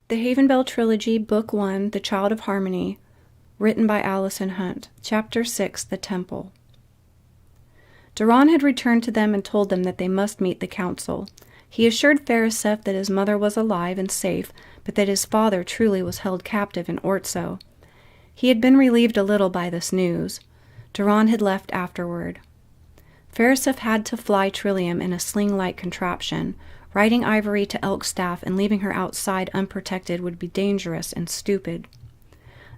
The HAVENBELL Trilogy, Book 1, The Child of Harmony, written by Allison Hunt. Chapter 6, The Temple. Duran had returned to them and told them that they must meet the council. He assured Phariseph that his mother was alive and safe, but that his father truly was held captive in Ortso. He had been relieved a little by this news. Duran had left afterward. Phariseph had to fly Trillium in a sling-like contraption. Riding Ivory to Elkstaff and leaving her outside unprotected would be dangerous and stupid.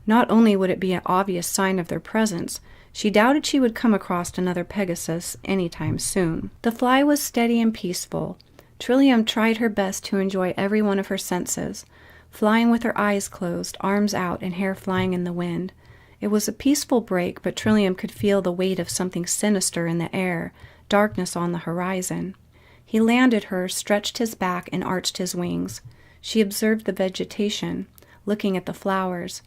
Not only would it be an obvious sign of their presence, she doubted she would come across another Pegasus any time soon. The fly was steady and peaceful. Trillium tried her best to enjoy every one of her senses, flying with her eyes closed, arms out, and hair flying in the wind. It was a peaceful break, but Trillium could feel the weight of something sinister in the air, darkness on the horizon. He landed her, stretched his back, and arched his wings. She observed the vegetation, looking at the flowers.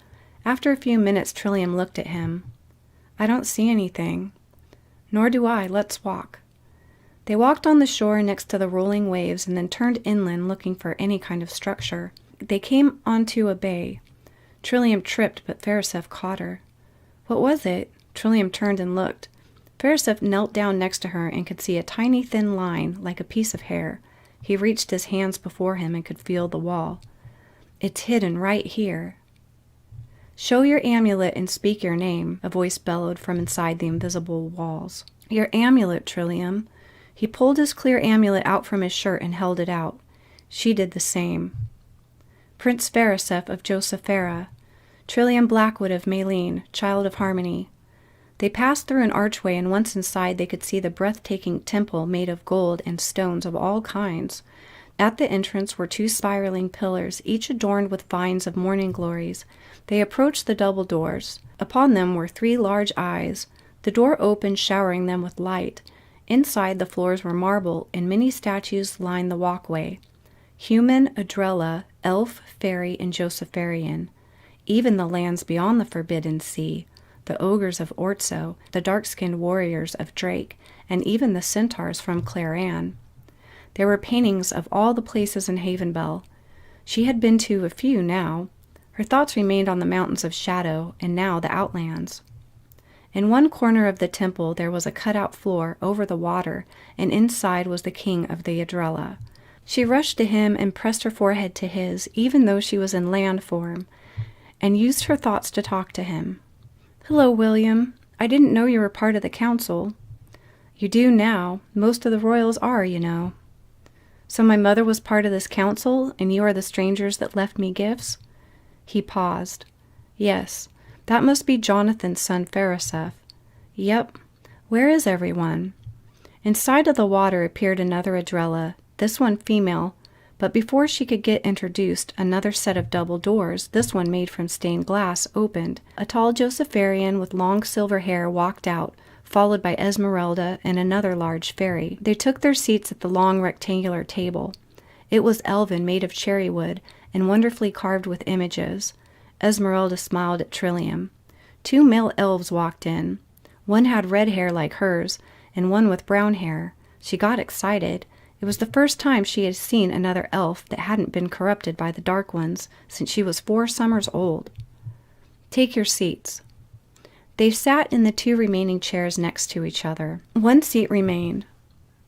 After a few minutes, Trillium looked at him. "I don't see anything." "Nor do I. Let's walk." They walked on the shore next to the rolling waves and then turned inland looking for any kind of structure. They came onto a bay. Trillium tripped, but Phariseph caught her. "What was it?" Trillium turned and looked. Phariseph knelt down next to her and could see a tiny thin line, like a piece of hair. He reached his hands before him and could feel the wall. "It's hidden right here." "Show your amulet and speak your name," a voice bellowed from inside the invisible walls. "Your amulet, Trillium." He pulled his clear amulet out from his shirt and held it out. She did the same. "Prince Phariseph of Josephera, Trillium Blackwood of Maylene, Child of Harmony." They passed through an archway, and once inside they could see the breathtaking temple made of gold and stones of all kinds. At the entrance were two spiraling pillars, each adorned with vines of morning glories. They approached the double doors. Upon them were 3 large eyes. The door opened, showering them with light. Inside, the floors were marble, and many statues lined the walkway. Human, Adrella, elf, fairy, and Josepherian. Even the lands beyond the Forbidden Sea, the ogres of Ortso, the dark-skinned warriors of Drake, and even the centaurs from Claran. There were paintings of all the places in Havenbell. She had been to a few now. Her thoughts remained on the mountains of shadow, and now the outlands. In one corner of the temple there was a cut-out floor over the water, and inside was the king of the Adrella. She rushed to him and pressed her forehead to his, even though she was in land form, and used her thoughts to talk to him. "Hello, William. I didn't know you were part of the council." "You do now. Most of the royals are, you know." "So my mother was part of this council, and you are the strangers that left me gifts?" He paused. "Yes. That must be Jonathan's son Phariseph." "Yep. Where is everyone?" Inside of the water appeared another Adrella, this one female, but before she could get introduced, another set of double doors, this one made from stained glass, opened. A tall Josepherian with long silver hair walked out, followed by Esmeralda and another large fairy. They took their seats at the long rectangular table. It was elven, made of cherry wood, and wonderfully carved with images. Esmeralda smiled at Trillium. 2 male elves walked in. One had red hair like hers, and one with brown hair. She got excited. It was the first time she had seen another elf that hadn't been corrupted by the Dark Ones since she was 4 summers old. "Take your seats." They sat in the 2 remaining chairs next to each other. One seat remained.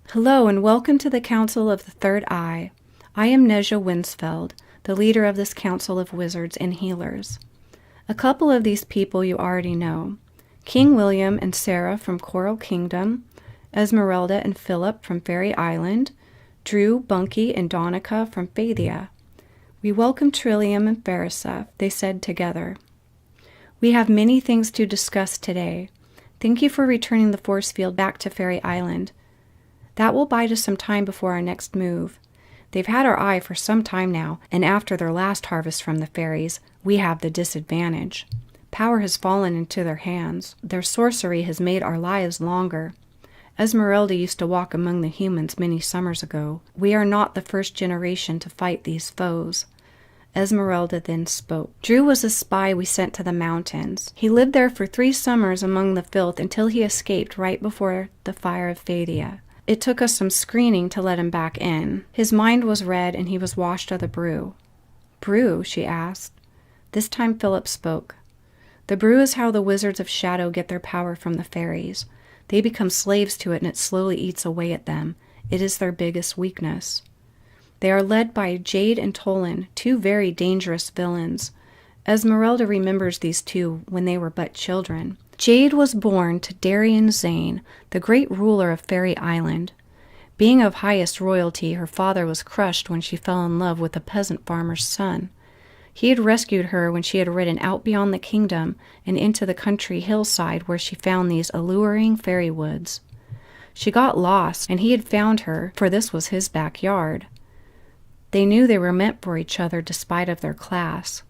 "Hello, and welcome to the Council of the Third Eye. I am Neja Winsfeld, the leader of this council of wizards and healers. A couple of these people you already know. King William and Sarah from Coral Kingdom, Esmeralda and Philip from Fairy Island, Drew, Bunky, and Donica from Phadia. We welcome Trillium and Phariseph," they said together. "We have many things to discuss today. Thank you for returning the force field back to Fairy Island. That will buy us some time before our next move. They've had our eye for some time now, and after their last harvest from the fairies, we have the disadvantage. Power has fallen into their hands. Their sorcery has made our lives longer. Esmeralda used to walk among the humans many summers ago. We are not the first generation to fight these foes." Esmeralda then spoke. "Drew was a spy we sent to the mountains. He lived there for 3 summers among the filth until he escaped right before the fire of Phadia. It took us some screening to let him back in. His mind was red and he was washed of the brew." brew?" she asked. This time Philip spoke. "The brew is how the wizards of shadow get their power from the fairies. They become slaves to it, and it slowly eats away at them. It is their biggest weakness. They are led by Jade and Tolan, two very dangerous villains. Esmeralda remembers these two when they were but children. Jade was born to Darien Zane, the great ruler of Fairy Island. Being of highest royalty, her father was crushed when she fell in love with a peasant farmer's son. He had rescued her when she had ridden out beyond the kingdom and into the country hillside where she found these alluring fairy woods. She got lost, and he had found her, for this was his backyard. They knew they were meant for each other despite of their class.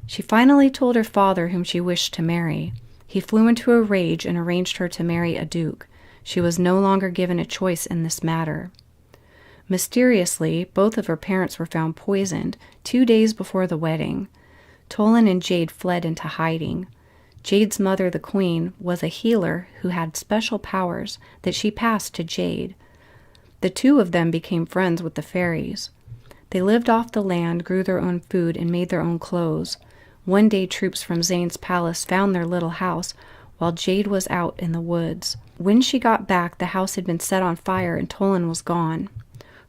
She finally told her father whom she wished to marry. He flew into a rage and arranged her to marry a duke. She was no longer given a choice in this matter. Mysteriously, both of her parents were found poisoned 2 days before the wedding. Tolan and Jade fled into hiding. Jade's mother, the queen, was a healer who had special powers that she passed to Jade. The two of them became friends with the fairies. They lived off the land, grew their own food, and made their own clothes. One day troops from Zane's palace found their little house while Jade was out in the woods. When she got back, the house had been set on fire and Tolan was gone.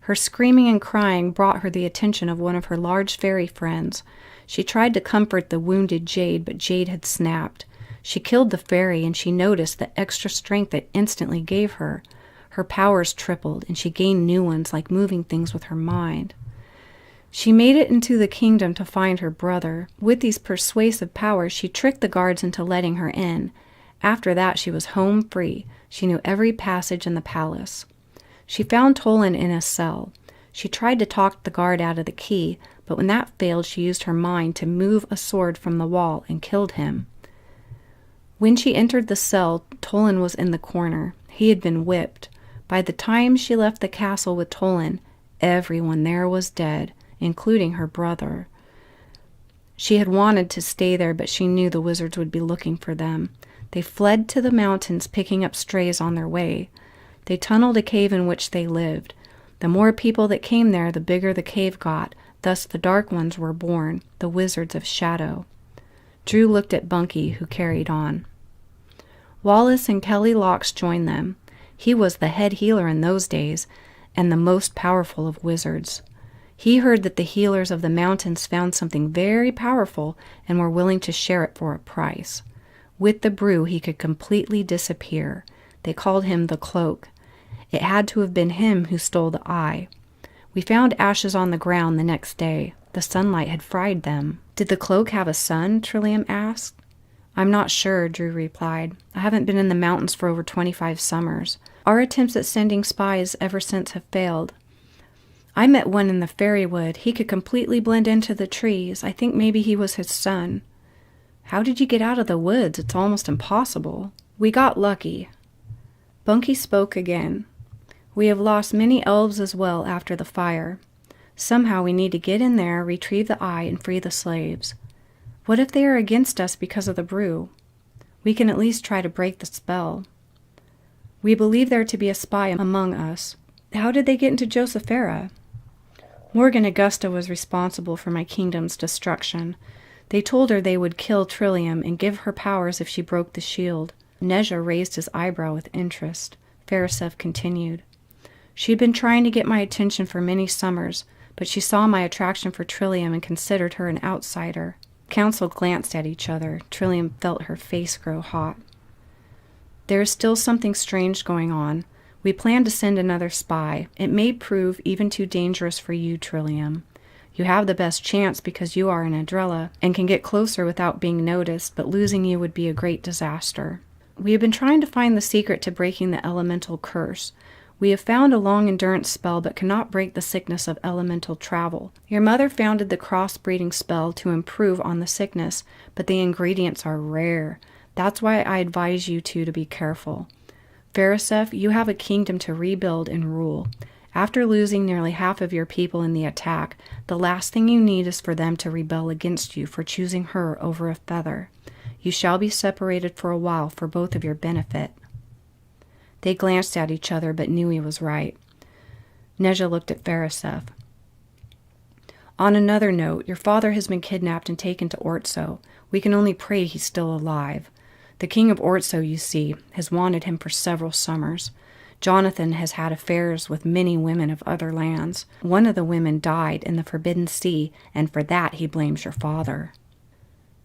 Her screaming and crying brought her the attention of one of her large fairy friends. She tried to comfort the wounded Jade, but Jade had snapped. She killed the fairy, and she noticed the extra strength it instantly gave her. Her powers tripled, and she gained new ones, like moving things with her mind. She made it into the kingdom to find her brother. With these persuasive powers, she tricked the guards into letting her in. After that, she was home free. She knew every passage in the palace. She found Tolan in a cell. She tried to talk the guard out of the key, but when that failed, she used her mind to move a sword from the wall and killed him. When she entered the cell, Tolan was in the corner. He had been whipped. By the time she left the castle with Tolan, everyone there was dead, including her brother. She had wanted to stay there, but she knew the wizards would be looking for them. They fled to the mountains, picking up strays on their way. They tunneled a cave in which they lived. The more people that came there, the bigger the cave got. Thus the Dark Ones were born, the Wizards of Shadow. Drew looked at Bunky, who carried on. Wallace and Kelly Locks joined them. He was the head healer in those days, and the most powerful of wizards. He heard that the healers of the mountains found something very powerful and were willing to share it for a price. With the brew, he could completely disappear. They called him the Cloak. It had to have been him who stole the eye. We found ashes on the ground the next day. The sunlight had fried them. "Did the Cloak have a son?" Trillium asked. "I'm not sure," Drew replied. "I haven't been in the mountains for over 25 summers. Our attempts at sending spies ever since have failed. I met one in the fairywood. He could completely blend into the trees. I think maybe he was his son." "How did you get out of the woods? It's almost impossible." "We got lucky." Bunky spoke again. "We have lost many elves as well after the fire. Somehow we need to get in there, retrieve the eye, and free the slaves. What if they are against us because of the brew? We can at least try to break the spell. We believe there to be a spy among us. How did they get into Josephera?" "Morgan Augusta was responsible for my kingdom's destruction. They told her they would kill Trillium and give her powers if she broke the shield." Neja raised his eyebrow with interest. Farisef continued. "She had been trying to get my attention for many summers, but she saw my attraction for Trillium and considered her an outsider." Council glanced at each other. Trillium felt her face grow hot. "There is still something strange going on. We plan to send another spy. It may prove even too dangerous for you, Trillium. You have the best chance because you are an Adrella and can get closer without being noticed, but losing you would be a great disaster. We have been trying to find the secret to breaking the elemental curse. We have found a long endurance spell but cannot break the sickness of elemental travel. Your mother founded the crossbreeding spell to improve on the sickness, but the ingredients are rare. That's why I advise you two to be careful. Farisef, you have a kingdom to rebuild and rule. After losing nearly half of your people in the attack, the last thing you need is for them to rebel against you for choosing her over a feather. You shall be separated for a while for both of your benefit." They glanced at each other but knew he was right. Neja looked at Farisef. On another note, your father has been kidnapped and taken to Ortso. We can only pray he's still alive. The king of Ortso, you see, has wanted him for several summers. Jonathan has had affairs with many women of other lands. One of the women died in the Forbidden Sea, and for that he blames your father."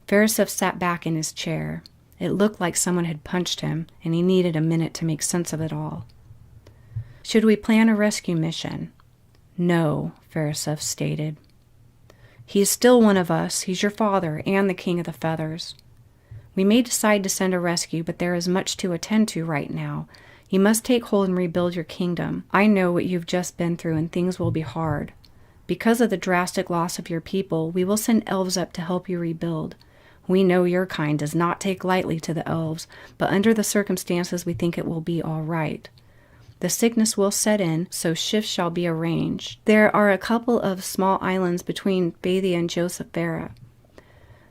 Verisov sat back in his chair. It looked like someone had punched him, and he needed a minute to make sense of it all. "Should we plan a rescue mission?" "No," Verisov stated. "He is still one of us. He's your father and the King of the Feathers. We may decide to send a rescue, but there is much to attend to right now. You must take hold and rebuild your kingdom. I know what you've just been through, and things will be hard. Because of the drastic loss of your people, we will send elves up to help you rebuild. We know your kind does not take lightly to the elves, but under the circumstances we think it will be all right. The sickness will set in, so shifts shall be arranged. There are a couple of small islands between Bathia and Josephera.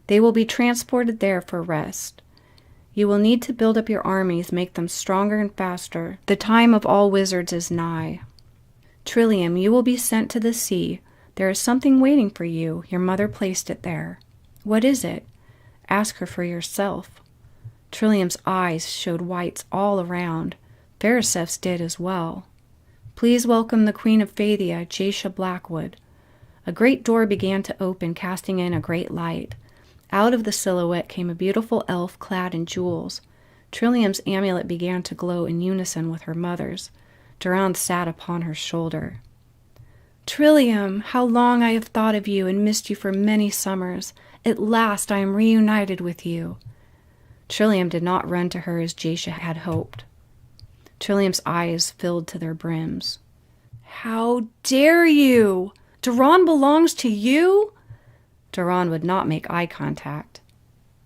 They will be transported there for rest. You will need to build up your armies, make them stronger and faster. The time of all wizards is nigh. Trillium, you will be sent to the sea. There is something waiting for you. Your mother placed it there. What is it? Ask her for yourself." Trillium's eyes showed whites all around. Verisov's did as well. "Please welcome the Queen of Phadia, Jasha Blackwood." A great door began to open, casting in a great light. Out of the silhouette came a beautiful elf clad in jewels. Trillium's amulet began to glow in unison with her mother's. Durand sat upon her shoulder. "Trillium, how long I have thought of you and missed you for many summers. At last I am reunited with you." Trillium did not run to her as Jasha had hoped. Trillium's eyes filled to their brims. "How dare you? Durand belongs to you?" Durand would not make eye contact.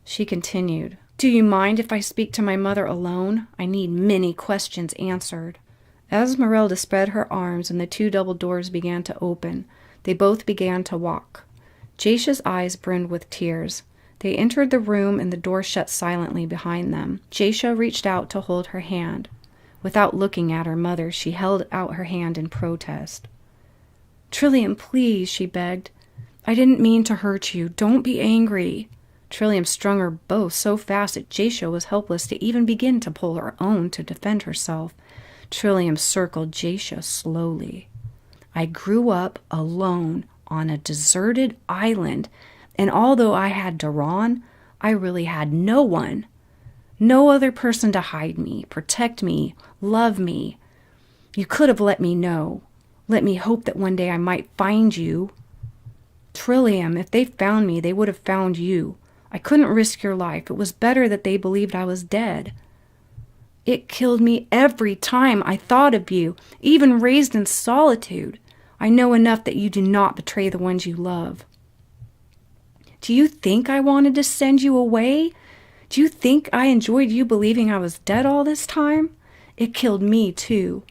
She continued, "Do you mind if I speak to my mother alone? I need many questions answered." Esmeralda spread her arms, and the two double doors began to open. They both began to walk. Jasha's eyes brimmed with tears. They entered the room, and the door shut silently behind them. Jasha reached out to hold her hand. Without looking at her mother, she held out her hand in protest. "Trillium, please," she begged. "I didn't mean to hurt you. Don't be angry." Trillium strung her bow so fast that Jasha was helpless to even begin to pull her own to defend herself. Trillium circled Jasha slowly. "I grew up alone on a deserted island, and although I had Durand, I really had no one. No other person to hide me, protect me, love me. You could have let me know. Let me hope that one day I might find you. Trillium, if they found me, they would have found you. I couldn't risk your life. It was better that they believed I was dead. It killed me every time I thought of you, even raised in solitude. I know enough that you do not betray the ones you love. Do you think I wanted to send you away? Do you think I enjoyed you believing I was dead all this time? It killed me, too.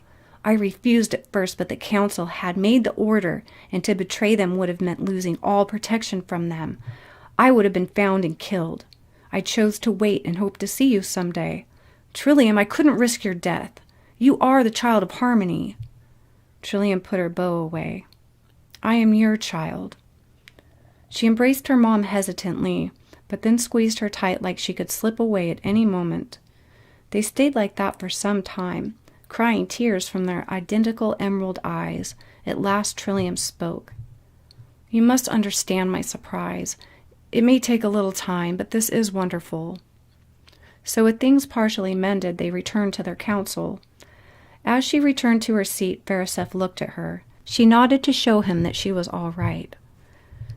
I refused at first, but the council had made the order, and to betray them would have meant losing all protection from them. I would have been found and killed. I chose to wait and hope to see you someday. Trillium, I couldn't risk your death. You are the child of Harmony." Trillium put her bow away. "I am your child." She embraced her mom hesitantly, but then squeezed her tight like she could slip away at any moment. They stayed like that for some time, crying tears from their identical emerald eyes. At last Trillium spoke. "You must understand my surprise. It may take a little time, but this is wonderful." So with things partially mended, they returned to their council. As she returned to her seat, Verisov looked at her. She nodded to show him that she was all right.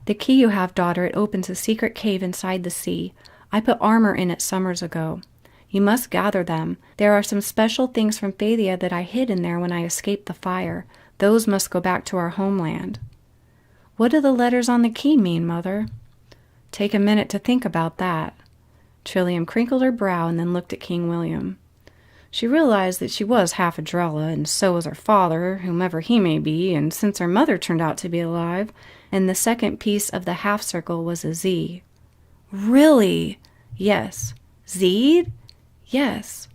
"The key you have, daughter, it opens a secret cave inside the sea. I put armor in it summers ago. You must gather them. There are some special things from Phadia that I hid in there when I escaped the fire. Those must go back to our homeland." "What do the letters on the key mean, Mother?" "Take a minute to think about that." Trillium crinkled her brow and then looked at King William. She realized that she was half a Drella, and so was her father, whomever he may be, and since her mother turned out to be alive, and the second piece of the half-circle was a Z. "Really?" "Yes." "Zed?" "Yes."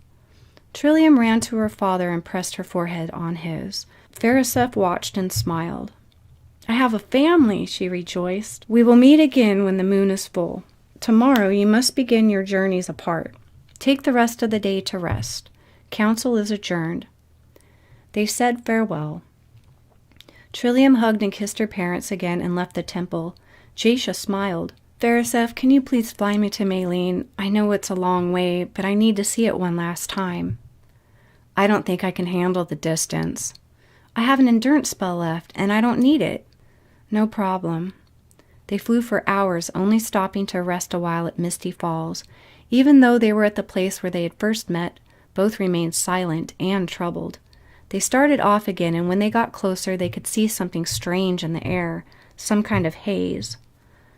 Trillium ran to her father and pressed her forehead on his. Verisov watched and smiled. I have a family, she rejoiced. We will meet again when the moon is full. Tomorrow you must begin your journeys apart. Take the rest of the day to rest. Council is adjourned. They said farewell. Trillium hugged and kissed her parents again and left the temple. Jasha smiled. Veriseph, can you please fly me to Maylene? I know it's a long way, but I need to see it one last time. I don't think I can handle the distance. I have an endurance spell left, and I don't need it. No problem. They flew for hours, only stopping to rest a while at Misty Falls. Even though they were at the place where they had first met, both remained silent and troubled. They started off again, and when they got closer, they could see something strange in the air, some kind of haze.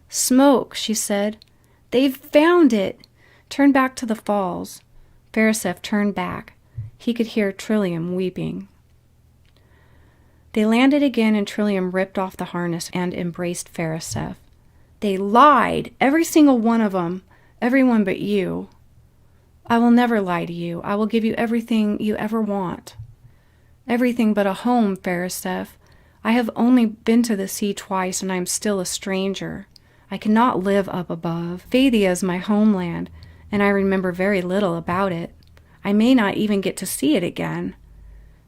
Smoke, she said. They've found it. Turn back to the falls. Veriseph turned back. He could hear Trillium weeping. They landed again, and Trillium ripped off the harness and embraced Veriseph. They lied, every single one of them, everyone but you. I will never lie to you. I will give you everything you ever want. Everything but a home, Veriseph. I have only been to the sea twice, and I am still a stranger. I cannot live up above. Fathia is my homeland, and I remember very little about it. I may not even get to see it again.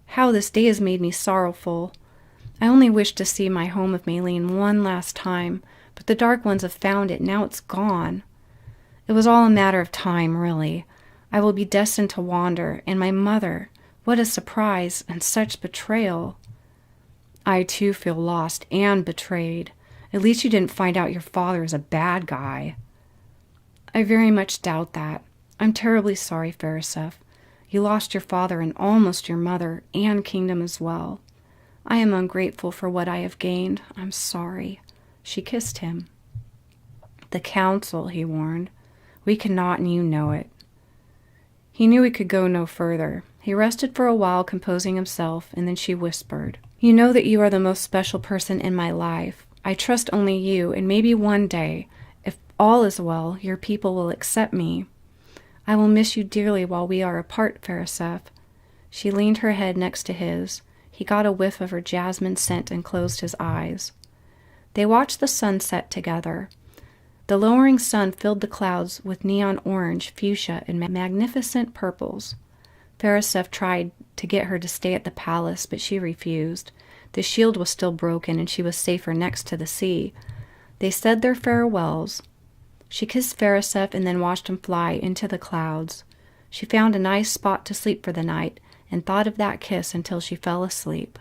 How this day has made me sorrowful. I only wish to see my home of Maylene one last time, but the Dark Ones have found it. Now it's gone. It was all a matter of time, really. I will be destined to wander, and my mother, what a surprise and such betrayal. I, too, feel lost and betrayed. At least you didn't find out your father is a bad guy. I very much doubt that. I'm terribly sorry, Veriseph. You lost your father and almost your mother, and kingdom as well. I am ungrateful for what I have gained. I'm sorry. She kissed him. The council, he warned. We cannot, and you know it. He knew he could go no further. He rested for a while, composing himself, and then she whispered, You know that you are the most special person in my life. I trust only you, and maybe one day, if all is well, your people will accept me. I will miss you dearly while we are apart, Veriseph. She leaned her head next to his. He got a whiff of her jasmine scent and closed his eyes. They watched the sun set together. The lowering sun filled the clouds with neon orange, fuchsia, and magnificent purples. Veriseph tried to get her to stay at the palace, but she refused. The shield was still broken, and she was safer next to the sea. They said their farewells. She kissed Veriseph and then watched him fly into the clouds. She found a nice spot to sleep for the night and thought of that kiss until she fell asleep.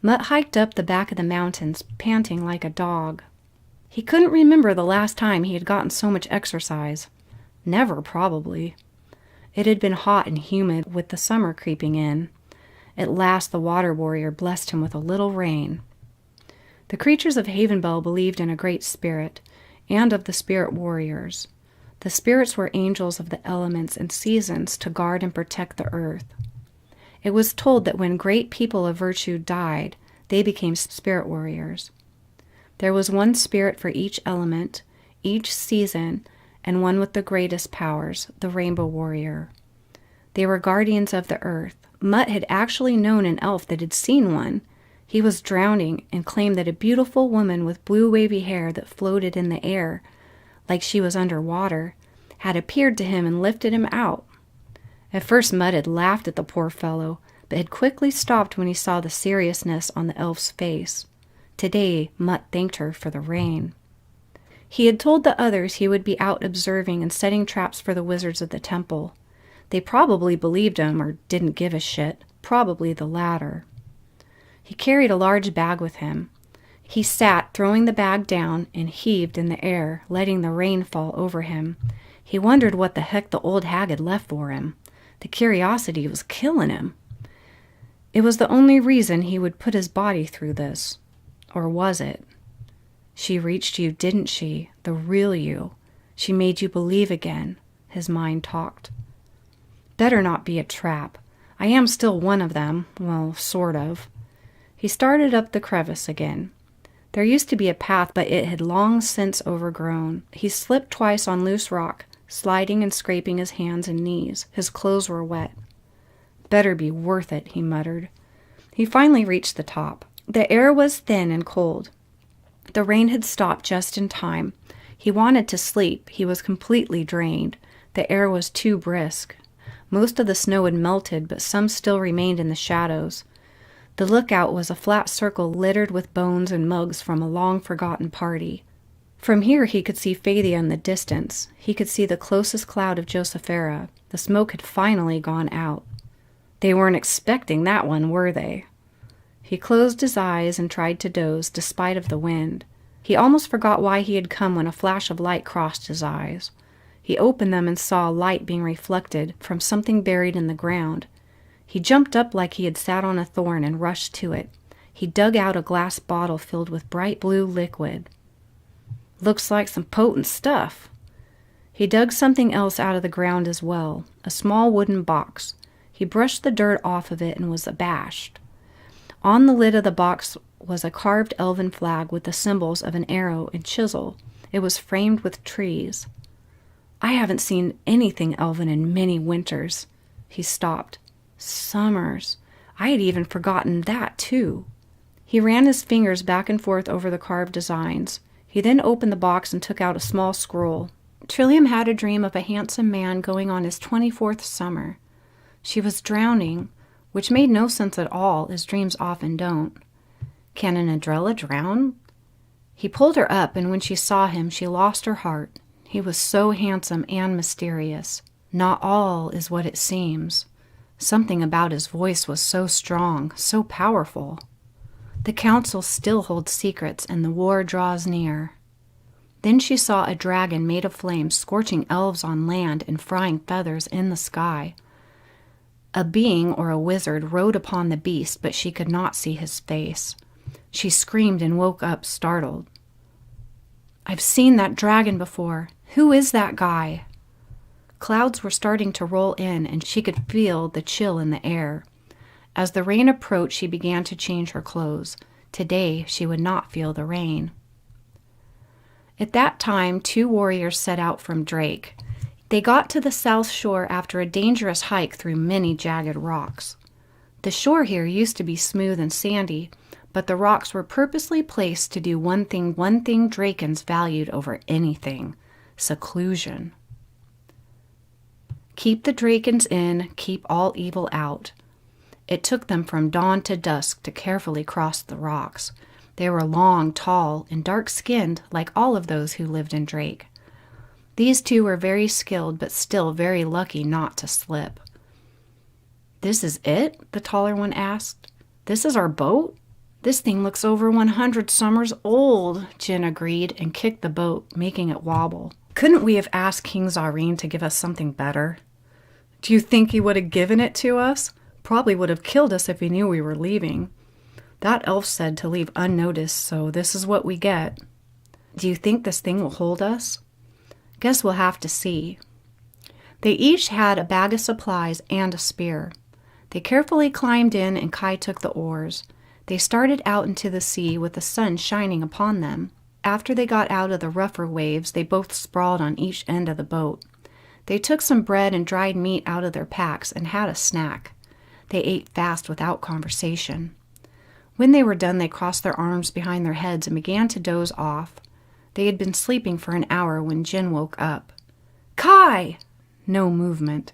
Mutt hiked up the back of the mountains, panting like a dog. He couldn't remember the last time he had gotten so much exercise. Never, probably. It had been hot and humid, with the summer creeping in. At last the water warrior blessed him with a little rain. The creatures of Havenbell believed in a great spirit, and of the spirit warriors. The spirits were angels of the elements and seasons to guard and protect the earth. It was told that when great people of virtue died, they became spirit warriors. There was one spirit for each element, each season, and one with the greatest powers, the rainbow warrior. They were guardians of the earth. Mutt had actually known an elf that had seen one. He was drowning and claimed that a beautiful woman with blue wavy hair that floated in the air, like she was under water, had appeared to him and lifted him out. At first Mutt had laughed at the poor fellow, but had quickly stopped when he saw the seriousness on the elf's face. Today Mutt thanked her for the rain. He had told the others he would be out observing and setting traps for the wizards of the temple. They probably believed him or didn't give a shit, probably the latter. He carried a large bag with him. He sat, throwing the bag down, and heaved in the air, letting the rain fall over him. He wondered what the heck the old hag had left for him. The curiosity was killing him. It was the only reason he would put his body through this. Or was it? She reached you, didn't she? The real you. She made you believe again. His mind talked. Better not be a trap. I am still one of them. Well, sort of. He started up the crevice again. There used to be a path, but it had long since overgrown. He slipped twice on loose rock, sliding and scraping his hands and knees. His clothes were wet. Better be worth it, he muttered. He finally reached the top. The air was thin and cold. The rain had stopped just in time. He wanted to sleep. He was completely drained. The air was too brisk. Most of the snow had melted, but some still remained in the shadows. The lookout was a flat circle littered with bones and mugs from a long-forgotten party. From here he could see Faithia in the distance. He could see the closest cloud of Josephera. The smoke had finally gone out. They weren't expecting that one, were they? He closed his eyes and tried to doze, despite of the wind. He almost forgot why he had come when a flash of light crossed his eyes. He opened them and saw a light being reflected from something buried in the ground. He jumped up like he had sat on a thorn and rushed to it. He dug out a glass bottle filled with bright blue liquid. "Looks like some potent stuff." He dug something else out of the ground as well, a small wooden box. He brushed the dirt off of it and was abashed. On the lid of the box was a carved elven flag with the symbols of an arrow and chisel. It was framed with trees. "I haven't seen anything elven in many winters." He stopped. Summers. I had even forgotten that, too. He ran his fingers back and forth over the carved designs. He then opened the box and took out a small scroll. Trillium had a dream of a handsome man going on his 24th summer. She was drowning, which made no sense at all, as dreams often don't. Can an Adrella drown? He pulled her up, and when she saw him, she lost her heart. He was so handsome and mysterious. Not all is what it seems. Something about his voice was so strong, so powerful. The council still holds secrets, and the war draws near. Then she saw a dragon made of flame scorching elves on land and frying feathers in the sky. A being or a wizard rode upon the beast, but she could not see his face. She screamed and woke up, startled. "I've seen that dragon before. Who is that guy?" Clouds were starting to roll in, and she could feel the chill in the air. As the rain approached, she began to change her clothes. Today, she would not feel the rain. At that time, 2 warriors set out from Drake. They got to the south shore after a dangerous hike through many jagged rocks. The shore here used to be smooth and sandy, but the rocks were purposely placed to do one thing Drakens valued over anything: seclusion. Keep the Drakens in, keep all evil out. It took them from dawn to dusk to carefully cross the rocks. They were long, tall, and dark-skinned like all of those who lived in Drake. These 2 were very skilled, but still very lucky not to slip. "This is it?" the taller one asked. "This is our boat?" "This thing looks over 100 summers old," Jin agreed and kicked the boat, making it wobble. "Couldn't we have asked King Zareen to give us something better?" "Do you think he would have given it to us? Probably would have killed us if he knew we were leaving. That elf said to leave unnoticed, so this is what we get." "Do you think this thing will hold us?" "Guess we'll have to see." They each had a bag of supplies and a spear. They carefully climbed in, and Kai took the oars. They started out into the sea with the sun shining upon them. After they got out of the rougher waves, they both sprawled on each end of the boat. They took some bread and dried meat out of their packs and had a snack. They ate fast without conversation. When they were done, they crossed their arms behind their heads and began to doze off. They had been sleeping for an hour when Jin woke up. "Kai!" No movement.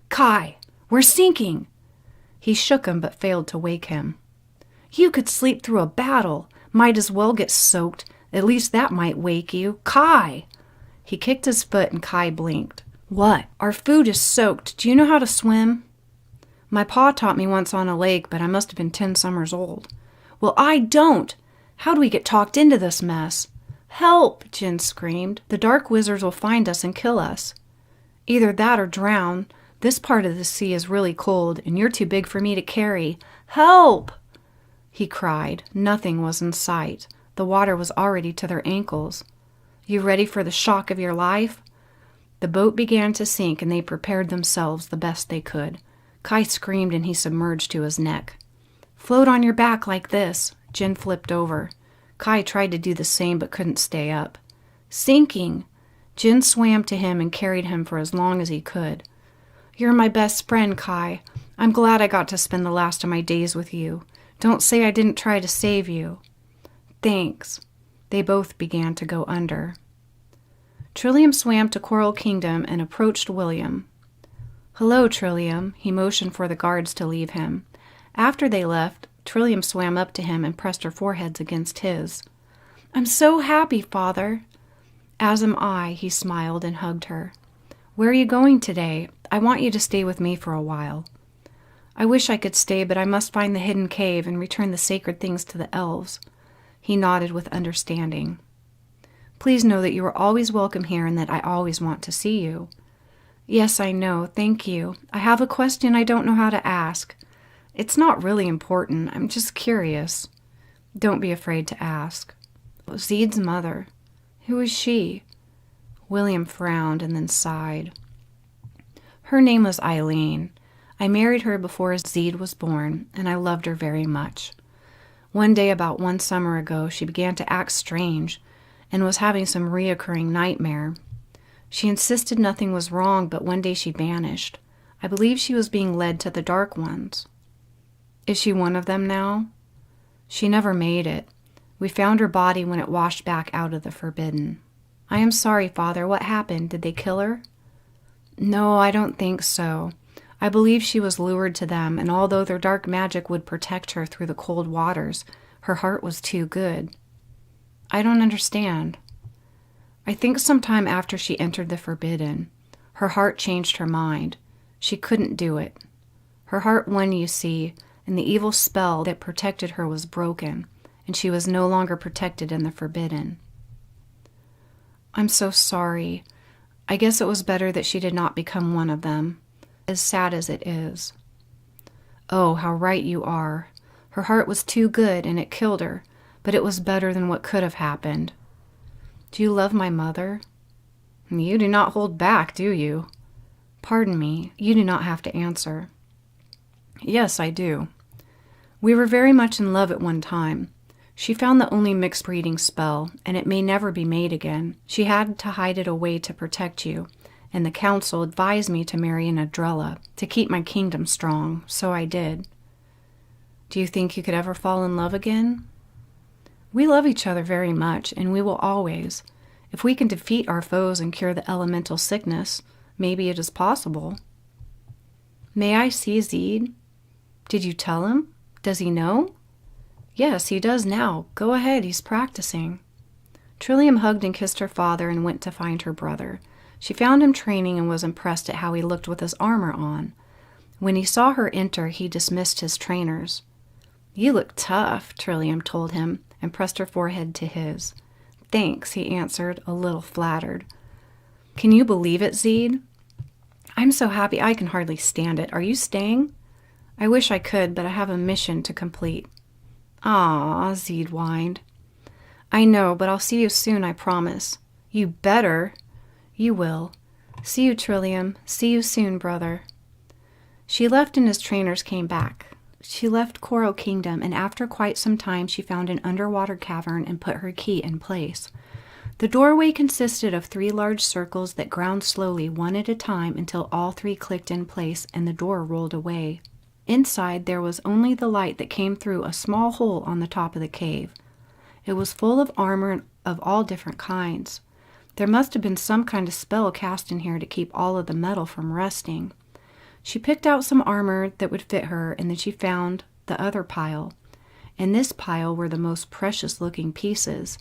"Kai, we're sinking!" He shook him but failed to wake him. "You could sleep through a battle. Might as well get soaked. At least that might wake you. Kai!" He kicked his foot and Kai blinked. "What?" "Our food is soaked. Do you know how to swim?" "My pa taught me once on a lake, but I must have been 10 summers old." "Well, I don't. How do we get talked into this mess?" "Help!" Jin screamed. "The dark wizards will find us and kill us." "Either that or drown. This part of the sea is really cold, and you're too big for me to carry. Help!" He cried. Nothing was in sight. The water was already to their ankles. "You ready for the shock of your life?" The boat began to sink, and they prepared themselves the best they could. Kai screamed, and he submerged to his neck. "Float on your back like this." Jin flipped over. Kai tried to do the same but couldn't stay up. "Sinking!" Jin swam to him and carried him for as long as he could. "You're my best friend, Kai. I'm glad I got to spend the last of my days with you. Don't say I didn't try to save you." "Thanks." They both began to go under. Trillium swam to Coral Kingdom and approached William. "Hello, Trillium." He motioned for the guards to leave him. After they left, Trillium swam up to him and pressed her foreheads against his. "I'm so happy, Father." "As am I," he smiled and hugged her. "Where are you going today? I want you to stay with me for a while." "I wish I could stay, but I must find the hidden cave and return the sacred things to the elves." He nodded with understanding. "Please know that you are always welcome here and that I always want to see you." "Yes, I know. Thank you. I have a question I don't know how to ask. It's not really important. I'm just curious." "Don't be afraid to ask." "Zeed's mother. Who is she?" William frowned and then sighed. "Her name was Eileen. I married her before Zeed was born, and I loved her very much. One day about one summer ago, she began to act strange and was having some reoccurring nightmare. She insisted nothing was wrong, but one day she vanished. I believe she was being led to the Dark Ones." "Is she one of them now?" "She never made it. We found her body when it washed back out of the Forbidden." "I am sorry, Father. What happened? Did they kill her?" "No, I don't think so. I believe she was lured to them, and although their dark magic would protect her through the cold waters, her heart was too good." "I don't understand." "I think sometime after she entered the Forbidden, her heart changed her mind. She couldn't do it. Her heart won, you see, and the evil spell that protected her was broken, and she was no longer protected in the Forbidden." "I'm so sorry. I guess it was better that she did not become one of them, as sad as it is." "Oh, how right you are. Her heart was too good, and it killed her, but it was better than what could have happened." "Do you love my mother?" "You do not hold back, do you?" "Pardon me. You do not have to answer." "Yes, I do. We were very much in love at one time. She found the only mixed breeding spell, and it may never be made again. She had to hide it away to protect you, and the council advised me to marry an Adrella to keep my kingdom strong, so I did." "Do you think you could ever fall in love again?" "We love each other very much, and we will always. If we can defeat our foes and cure the elemental sickness, maybe it is possible." "May I see Zeed?" "Did you tell him? Does he know?" "Yes, he does now. Go ahead, he's practicing." Trillium hugged and kissed her father and went to find her brother. She found him training and was impressed at how he looked with his armor on. When he saw her enter, he dismissed his trainers. "You look tough," Trillium told him, and pressed her forehead to his. "Thanks," he answered, a little flattered. "Can you believe it, Zeed?" "I'm so happy I can hardly stand it. Are you staying?" "I wish I could, but I have a mission to complete." "Aw," Zeed whined. "I know, but I'll see you soon, I promise." "You better." "You will. See you, Trillium. See you soon, brother." She left and his trainers came back. She left Coral Kingdom, and after quite some time she found an underwater cavern and put her key in place. The doorway consisted of 3 large circles that ground slowly one at a time until all 3 clicked in place and the door rolled away. Inside there was only the light that came through a small hole on the top of the cave. It was full of armor of all different kinds. There must have been some kind of spell cast in here to keep all of the metal from rusting. She picked out some armor that would fit her, and then she found the other pile. In this pile were the most precious-looking pieces.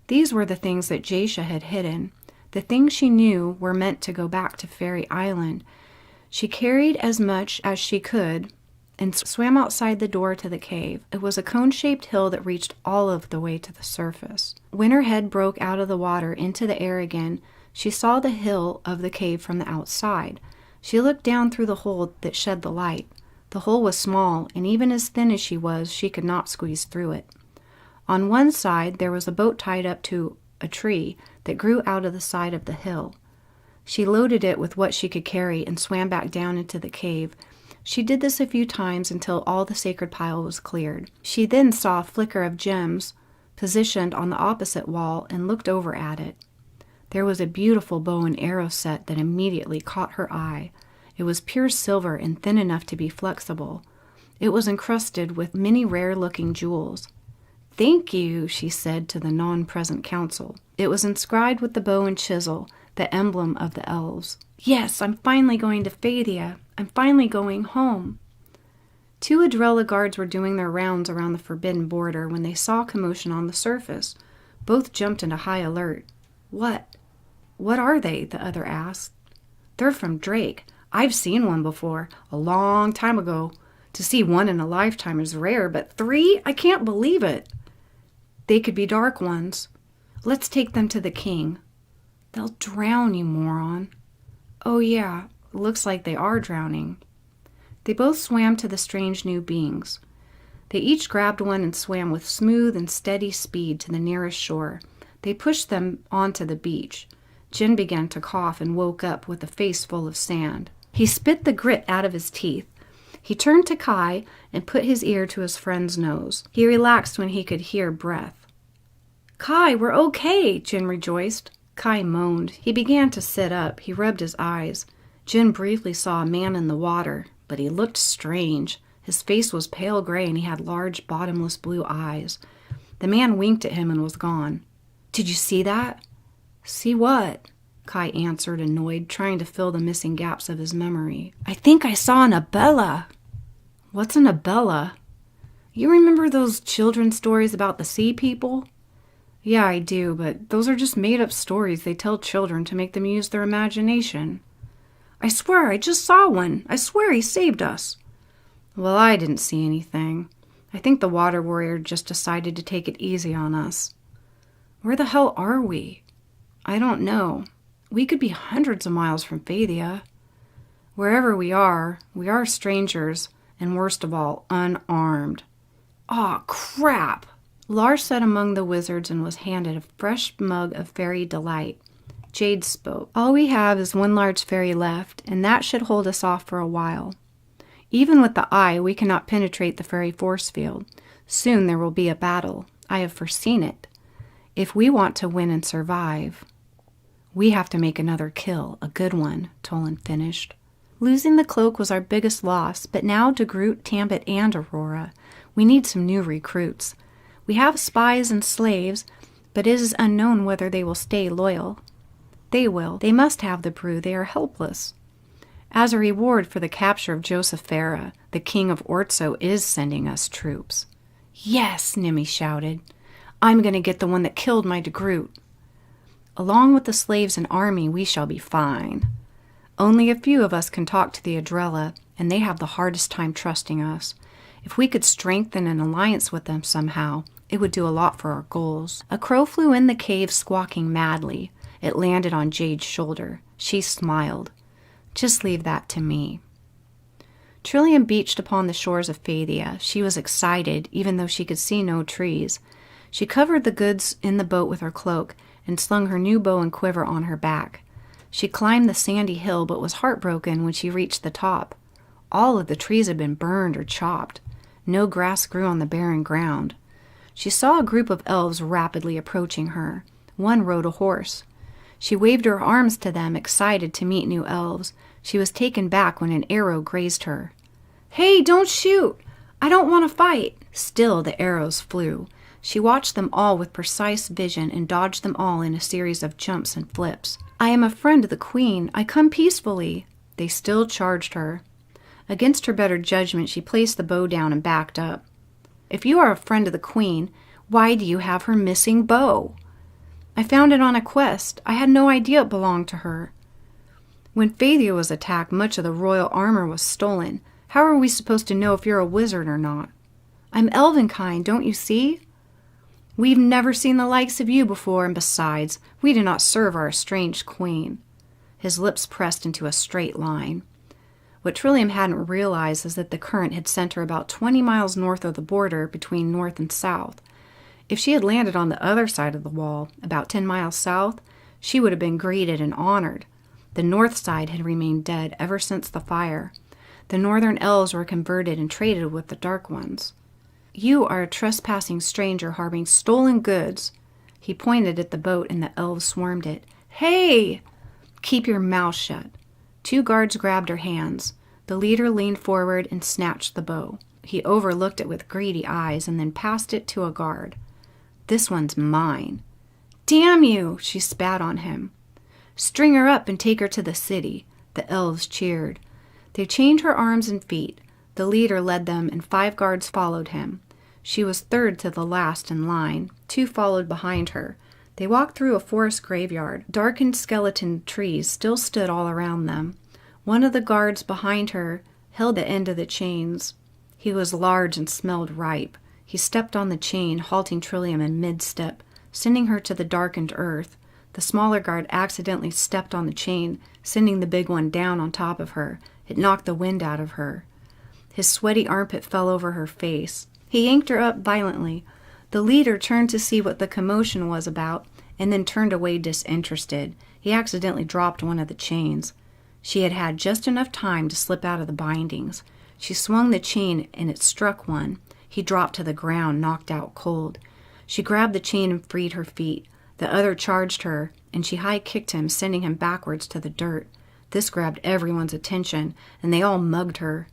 These were the things that Jasha had hidden. The things she knew were meant to go back to Fairy Island. She carried as much as she could and swam outside the door to the cave. It was a cone-shaped hill that reached all of the way to the surface. When her head broke out of the water into the air again, she saw the hill of the cave from the outside. She looked down through the hole that shed the light. The hole was small, and even as thin as she was, she could not squeeze through it. On one side, there was a boat tied up to a tree that grew out of the side of the hill. She loaded it with what she could carry and swam back down into the cave. She did this a few times until all the sacred pile was cleared. She then saw a flicker of gems positioned on the opposite wall and looked over at it. There was a beautiful bow and arrow set that immediately caught her eye. It was pure silver and thin enough to be flexible. It was encrusted with many rare-looking jewels. "Thank you," she said to the non-present council. It was inscribed with the bow and chisel, the emblem of the elves. "Yes, I'm finally going to Phaedia. I'm finally going home." 2 Adrella guards were doing their rounds around the forbidden border when they saw commotion on the surface. Both jumped into high alert. What are they?" the other asked. "They're from Drake. I've seen one before, a long time ago. To see one in a lifetime is rare, but 3? I can't believe it." "They could be dark ones. Let's take them to the king." "They'll drown, you moron." "Oh yeah, looks like they are drowning." They both swam to the strange new beings. They each grabbed one and swam with smooth and steady speed to the nearest shore. They pushed them onto the beach. Jin began to cough and woke up with a face full of sand. He spit the grit out of his teeth. He turned to Kai and put his ear to his friend's nose. He relaxed when he could hear breath. "Kai, we're okay," Jin rejoiced. Kai moaned. He began to sit up. He rubbed his eyes. Jin briefly saw a man in the water, but he looked strange. His face was pale gray and he had large, bottomless blue eyes. The man winked at him and was gone. "Did you see that?" "See what?" Kai answered, annoyed, trying to fill the missing gaps of his memory. "I think I saw an Abella." "What's an Abella?" "You remember those children's stories about the sea people?" "Yeah, I do, but those are just made-up stories they tell children to make them use their imagination." "I swear I just saw one. I swear he saved us." "Well, I didn't see anything. I think the water warrior just decided to take it easy on us." "Where the hell are we?" "I don't know. We could be hundreds of miles from Phaedia." "Wherever we are strangers, and worst of all, unarmed." "Aw, crap!" Lars sat among the wizards and was handed a fresh mug of fairy delight. Jade spoke. "All we have is one large fairy left, and that should hold us off for a while. Even with the eye, we cannot penetrate the fairy force field. Soon there will be a battle. I have foreseen it. If we want to win and survive, we have to make another kill, a good one," Tolan finished. "Losing the cloak was our biggest loss, but now De Groot, Tambit, and Aurora. We need some new recruits. We have spies and slaves, but it is unknown whether they will stay loyal." "They will. They must have the brew. They are helpless." "As a reward for the capture of Joseph Farah, the king of Ortso is sending us troops." "Yes!" Nimmy shouted. "I'm going to get the one that killed my De Groot." "Along with the slaves and army, we shall be fine. Only a few of us can talk to the Adrella, and they have the hardest time trusting us. If we could strengthen an alliance with them somehow, it would do a lot for our goals." A crow flew in the cave squawking madly. It landed on Jade's shoulder. She smiled. "Just leave that to me." Trillium beached upon the shores of Phaedia. She was excited, even though she could see no trees. She covered the goods in the boat with her cloak and slung her new bow and quiver on her back. She climbed the sandy hill but was heartbroken when she reached the top. All of the trees had been burned or chopped. No grass grew on the barren ground. She saw a group of elves rapidly approaching her. One rode a horse. She waved her arms to them, excited to meet new elves. She was taken back when an arrow grazed her. "Hey, don't shoot! I don't want to fight!" Still the arrows flew. She watched them all with precise vision and dodged them all in a series of jumps and flips. "I am a friend of the queen. I come peacefully." They still charged her. Against her better judgment, she placed the bow down and backed up. "If you are a friend of the queen, why do you have her missing bow?" "I found it on a quest. I had no idea it belonged to her." "When Phaedia was attacked, much of the royal armor was stolen. How are we supposed to know if you're a wizard or not?" "I'm elvenkind, don't you see?" "We've never seen the likes of you before, and besides, we do not serve our estranged queen." His lips pressed into a straight line. What Trillium hadn't realized is that the current had sent her about 20 miles north of the border between north and south. If she had landed on the other side of the wall, about 10 miles south, she would have been greeted and honored. The north side had remained dead ever since the fire. The northern elves were converted and traded with the dark ones. "You are a trespassing stranger harboring stolen goods." He pointed at the boat and the elves swarmed it. "Hey!" "Keep your mouth shut." 2 guards grabbed her hands. The leader leaned forward and snatched the bow. He overlooked it with greedy eyes and then passed it to a guard. "This one's mine." "Damn you!" she spat on him. "String her up and take her to the city." The elves cheered. They chained her arms and feet. The leader led them, and 5 guards followed him. She was third to the last in line. 2 followed behind her. They walked through a forest graveyard. Darkened skeleton trees still stood all around them. One of the guards behind her held the end of the chains. He was large and smelled ripe. He stepped on the chain, halting Trillium in mid-step, sending her to the darkened earth. The smaller guard accidentally stepped on the chain, sending the big one down on top of her. It knocked the wind out of her. His sweaty armpit fell over her face. He yanked her up violently. The leader turned to see what the commotion was about, and then turned away disinterested. He accidentally dropped one of the chains. She had had just enough time to slip out of the bindings. She swung the chain, and it struck one. He dropped to the ground, knocked out cold. She grabbed the chain and freed her feet. The other charged her, and she high-kicked him, sending him backwards to the dirt. This grabbed everyone's attention, and they all mugged her.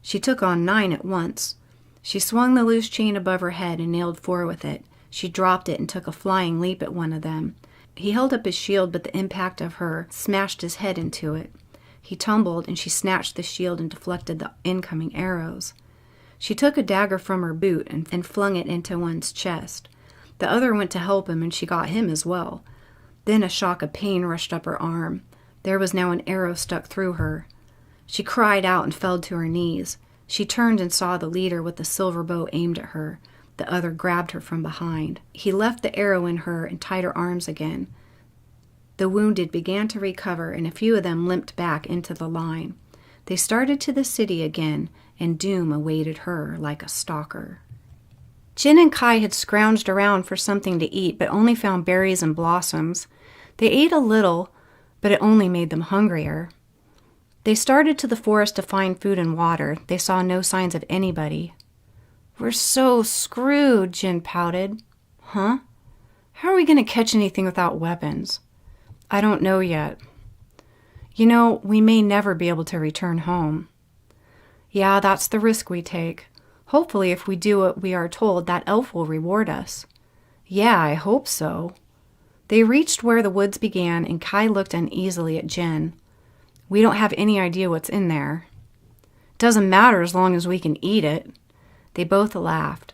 She took on 9 at once. She swung the loose chain above her head and nailed 4 with it. She dropped it and took a flying leap at one of them. He held up his shield, but the impact of her smashed his head into it. He tumbled, and she snatched the shield and deflected the incoming arrows. She took a dagger from her boot and flung it into one's chest. The other went to help him, and she got him as well. Then a shock of pain rushed up her arm. There was now an arrow stuck through her. She cried out and fell to her knees. She turned and saw the leader with the silver bow aimed at her. The other grabbed her from behind. He left the arrow in her and tied her arms again. The wounded began to recover, and a few of them limped back into the line. They started to the city again, and doom awaited her like a stalker. Jin and Kai had scrounged around for something to eat, but only found berries and blossoms. They ate a little, but it only made them hungrier. They started to the forest to find food and water. They saw no signs of anybody. "We're so screwed," Jin pouted. "Huh? How are we going to catch anything without weapons?" "I don't know yet. You know, we may never be able to return home." "Yeah, that's the risk we take. Hopefully, if we do what we are told, that elf will reward us." "Yeah, I hope so." They reached where the woods began, and Kai looked uneasily at Jin. "We don't have any idea what's in there." "Doesn't matter as long as we can eat it." They both laughed.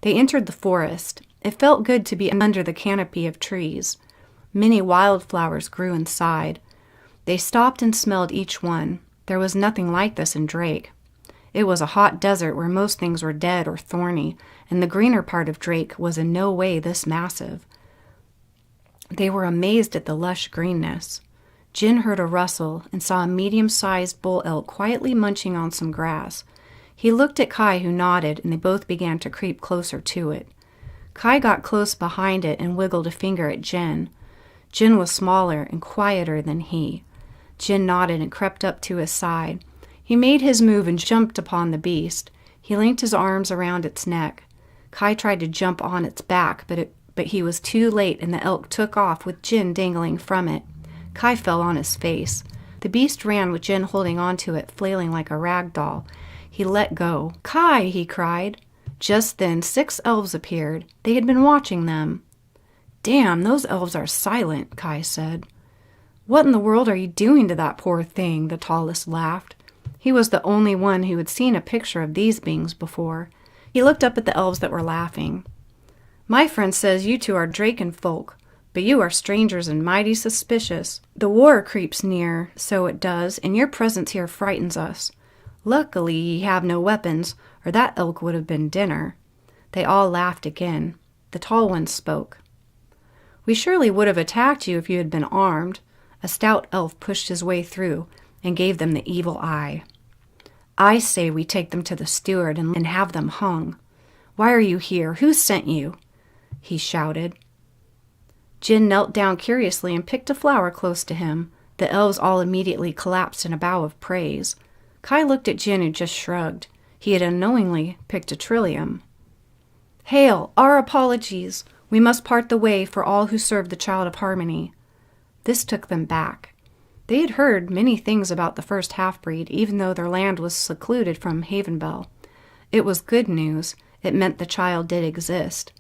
They entered the forest. It felt good to be under the canopy of trees. Many wildflowers grew inside. They stopped and smelled each one. There was nothing like this in Drake. It was a hot desert where most things were dead or thorny, and the greener part of Drake was in no way this massive. They were amazed at the lush greenness. Jin heard a rustle and saw a medium-sized bull elk quietly munching on some grass. He looked at Kai, who nodded, and they both began to creep closer to it. Kai got close behind it and wiggled a finger at Jin. Jin was smaller and quieter than he. Jin nodded and crept up to his side. He made his move and jumped upon the beast. He linked his arms around its neck. Kai tried to jump on its back, but he was too late, and the elk took off with Jin dangling from it. Kai fell on his face. The beast ran with Jin holding onto it, flailing like a rag doll. He let go. "Kai!" he cried. Just then 6 elves appeared. They had been watching them. "Damn, those elves are silent," Kai said. "What in the world are you doing to that poor thing?" the tallest laughed. He was the only one who had seen a picture of these beings before. He looked up at the elves that were laughing. "My friend says you two are Draken folk, but you are strangers and mighty suspicious. The war creeps near, so it does, and your presence here frightens us. Luckily ye have no weapons, or that elk would have been dinner." They all laughed again. The tall one spoke. "We surely would have attacked you if you had been armed." A stout elf pushed his way through and gave them the evil eye. "I say we take them to the steward and have them hung." "Why are you here? Who sent you?" he shouted. Jin knelt down curiously and picked a flower close to him. The elves all immediately collapsed in a bow of praise. Kai looked at Jin, who just shrugged. He had unknowingly picked a trillium. "Hail! Our apologies! We must part the way for all who serve the Child of Harmony." This took them back. They had heard many things about the first half-breed, even though their land was secluded from Havenbell. It was good news. It meant the child did exist.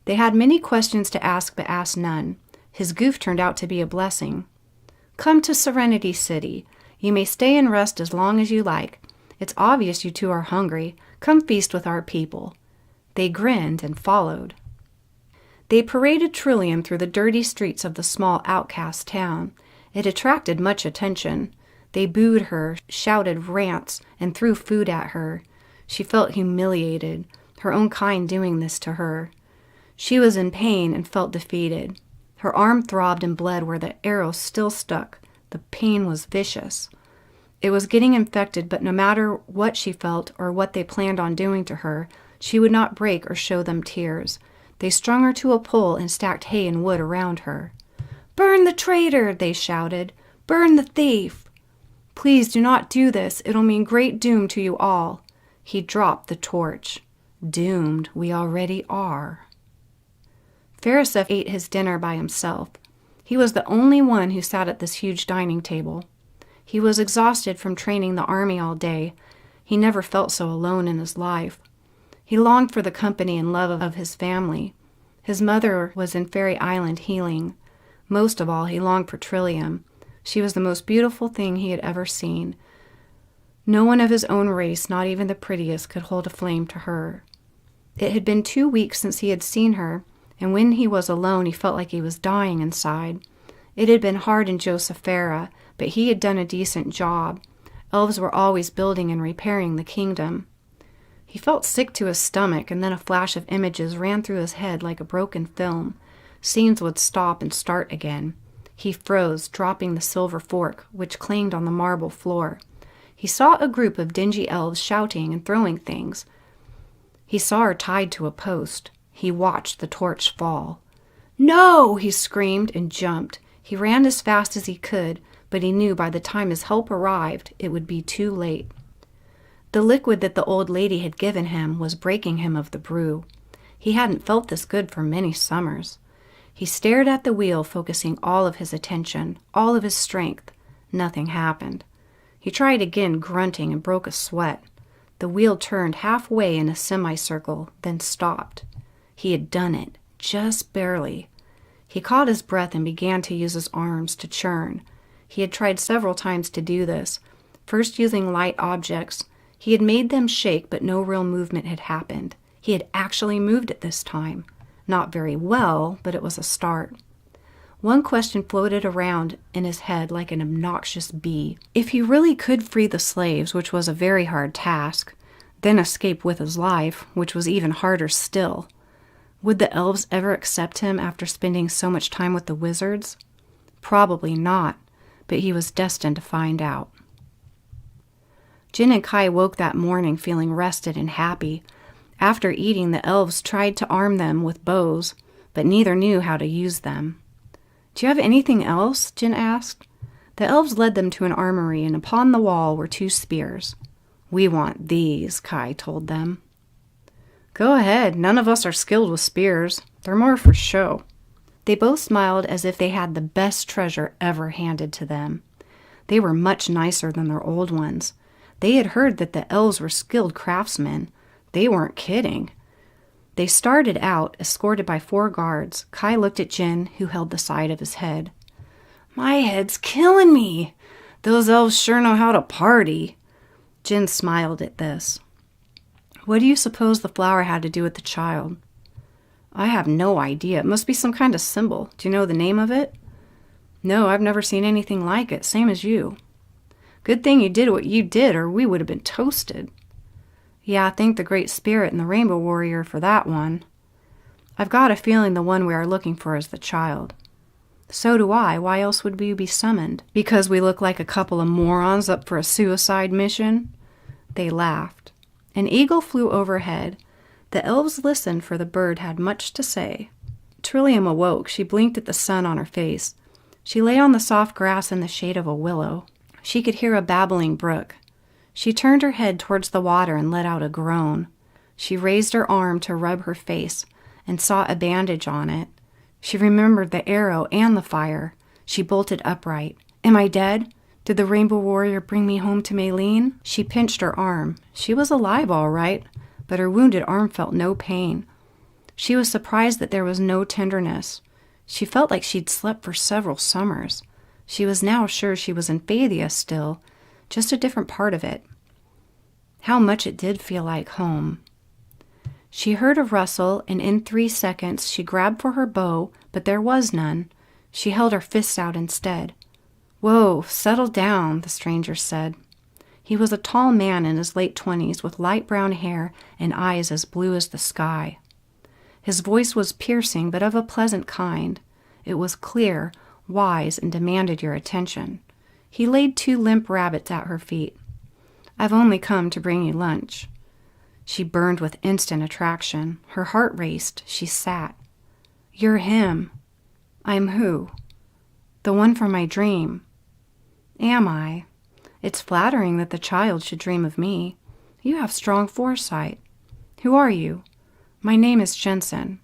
They had many questions to ask but asked none. His goof turned out to be a blessing. "Come to Serenity City. You may stay and rest as long as you like. It's obvious you two are hungry. Come feast with our people." They grinned and followed. They paraded Trillium through the dirty streets of the small outcast town. It attracted much attention. They booed her, shouted rants, and threw food at her. She felt humiliated, her own kind doing this to her. She was in pain and felt defeated. Her arm throbbed and bled where the arrow still stuck. The pain was vicious. It was getting infected, but no matter what she felt or what they planned on doing to her, she would not break or show them tears. They strung her to a pole and stacked hay and wood around her. "Burn the traitor!" they shouted. "Burn the thief!" "Please do not do this. It'll mean great doom to you all." He dropped the torch. Doomed we already are. Phariseph ate his dinner by himself. He was the only one who sat at this huge dining table. He was exhausted from training the army all day. He never felt so alone in his life. He longed for the company and love of his family. His mother was in Fairy Island healing. Most of all, he longed for Trillium. She was the most beautiful thing he had ever seen. No one of his own race, not even the prettiest, could hold a flame to her. It had been 2 weeks since he had seen her, and when he was alone, he felt like he was dying inside. It had been hard in Josephera, but he had done a decent job. Elves were always building and repairing the kingdom. He felt sick to his stomach, and then a flash of images ran through his head like a broken film. Scenes would stop and start again. He froze, dropping the silver fork, which clanged on the marble floor. He saw a group of dingy elves shouting and throwing things. He saw her tied to a post. He watched the torch fall. "No!" he screamed and jumped. He ran as fast as he could, but he knew by the time his help arrived, it would be too late. The liquid that the old lady had given him was breaking him of the brew. He hadn't felt this good for many summers. He stared at the wheel, focusing all of his attention, all of his strength. Nothing happened. He tried again, grunting, and broke a sweat. The wheel turned halfway in a semicircle, then stopped. He had done it, just barely. He caught his breath and began to use his arms to churn. He had tried several times to do this, first using light objects. He had made them shake, but no real movement had happened. He had actually moved it this time. Not very well, but it was a start. One question floated around in his head like an obnoxious bee. If he really could free the slaves, which was a very hard task, then escape with his life, which was even harder still, would the elves ever accept him after spending so much time with the wizards? Probably not, but he was destined to find out. Jin and Kai woke that morning feeling rested and happy. After eating, the elves tried to arm them with bows, but neither knew how to use them. "Do you have anything else?" Jin asked. The elves led them to an armory, and upon the wall were 2 spears. "We want these," Kai told them. "Go ahead. None of us are skilled with spears. They're more for show." They both smiled as if they had the best treasure ever handed to them. They were much nicer than their old ones. They had heard that the elves were skilled craftsmen. They weren't kidding. They started out, escorted by 4 guards. Kai looked at Jin, who held the side of his head. "My head's killing me. Those elves sure know how to party." Jin smiled at this. "What do you suppose the flower had to do with the child?" "I have no idea. It must be some kind of symbol. Do you know the name of it?" "No, I've never seen anything like it. Same as you." "Good thing you did what you did, or we would have been toasted." "Yeah, thank the Great Spirit and the Rainbow Warrior for that one." "I've got a feeling the one we are looking for is the child." "So do I. Why else would we be summoned? Because we look like a couple of morons up for a suicide mission?" They laughed. An eagle flew overhead. The elves listened, for the bird had much to say. Trillium awoke. She blinked at the sun on her face. She lay on the soft grass in the shade of a willow. She could hear a babbling brook. She turned her head towards the water and let out a groan. She raised her arm to rub her face and saw a bandage on it. She remembered the arrow and the fire. She bolted upright. "Am I dead? Did the Rainbow Warrior bring me home to Maylene?" She pinched her arm. She was alive all right, but her wounded arm felt no pain. She was surprised that there was no tenderness. She felt like she'd slept for several summers. She was now sure she was in Fathia still, just a different part of it. How much it did feel like home. She heard a rustle, and in 3 seconds she grabbed for her bow, but there was none. She held her fists out instead. "Whoa, settle down," the stranger said. He was a tall man in his late 20s with light brown hair and eyes as blue as the sky. His voice was piercing, but of a pleasant kind. It was clear, wise, and demanded your attention. He laid 2 limp rabbits at her feet. "I've only come to bring you lunch." She burned with instant attraction. Her heart raced. She sat. "You're him." "I'm who?" "The one from my dream." "Am I? It's flattering that the child should dream of me. You have strong foresight. Who are you?" "My name is Jensen."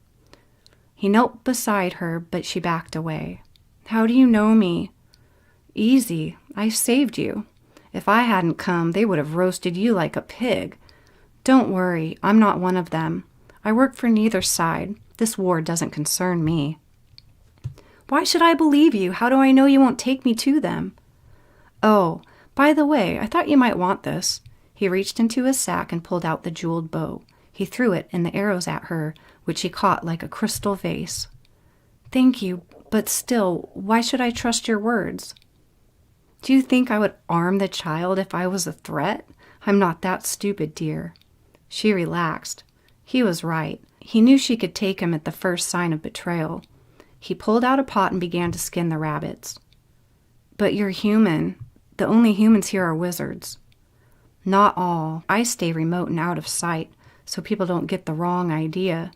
He knelt beside her, but she backed away. "How do you know me?" "Easy. I saved you. If I hadn't come, they would have roasted you like a pig. Don't worry, I'm not one of them. I work for neither side. This war doesn't concern me." "Why should I believe you? How do I know you won't take me to them?" "Oh, by the way, I thought you might want this." He reached into his sack and pulled out the jeweled bow. He threw it and the arrows at her, which she caught like a crystal vase. "Thank you, but still, why should I trust your words?" "Do you think I would arm the child if I was a threat? I'm not that stupid, dear." She relaxed. He was right. He knew she could take him at the first sign of betrayal. He pulled out a pot and began to skin the rabbits. "But you're human. The only humans here are wizards." "Not all. I stay remote and out of sight, so people don't get the wrong idea."